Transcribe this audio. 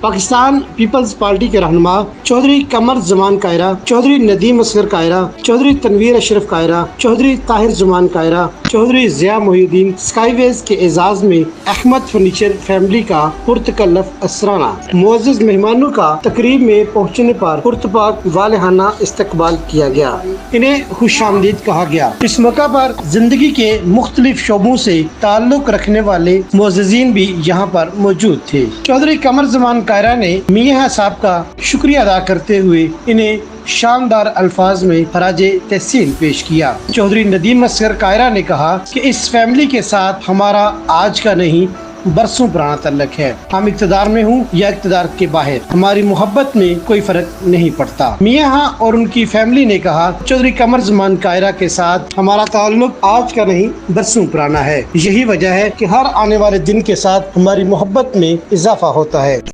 Pakistan peoples party के रहनुमा चौधरी कमर जमान कायरा, चौधरी नदीम असगर कायरा, चौधरी तनवीर अशरफ कायरा, चौधरी ताहिर जमान कायरा, चौधरी जिया मोहिउद्दीन स्काईवेज के एजाज में अहमद फर्नीचर फैमिली का पुरतकल्लफ असराना मुअज़्ज़ज़ मेहमानों का तकरीब में पहुँचने पर पुरतपाक वालेहाना इस्तकबाल किया गया। इन्हें खुशामदीद कहा गया। इस मौका पर जिंदगी के मुख्तलिफ शोबों से ताल्लुक रखने वाले मुअज़्ज़ज़ीन भी यहाँ पर मौजूद थे। चौधरी कमर जमान कायरा ने मियां साहब का शुक्रिया अदा करते हुए इन्हें शानदार अल्फाज में खराजे तहसीन पेश किया। चौधरी नदीम असगर कायरा ने कहा कि इस फैमिली के साथ हमारा आज का नहीं बरसों पुराना तल्लक है। हम इक़्तिदार में हूँ या इक़्तिदार के बाहर, हमारी मोहब्बत में कोई फर्क नहीं पड़ता। मियां और उनकी फैमिली ने कहा, चौधरी कमर जमान कायरा के साथ हमारा ताल्लुक आज का नहीं बरसों पुराना है। यही वजह है कि हर आने वाले दिन के साथ हमारी मोहब्बत में इजाफा होता है।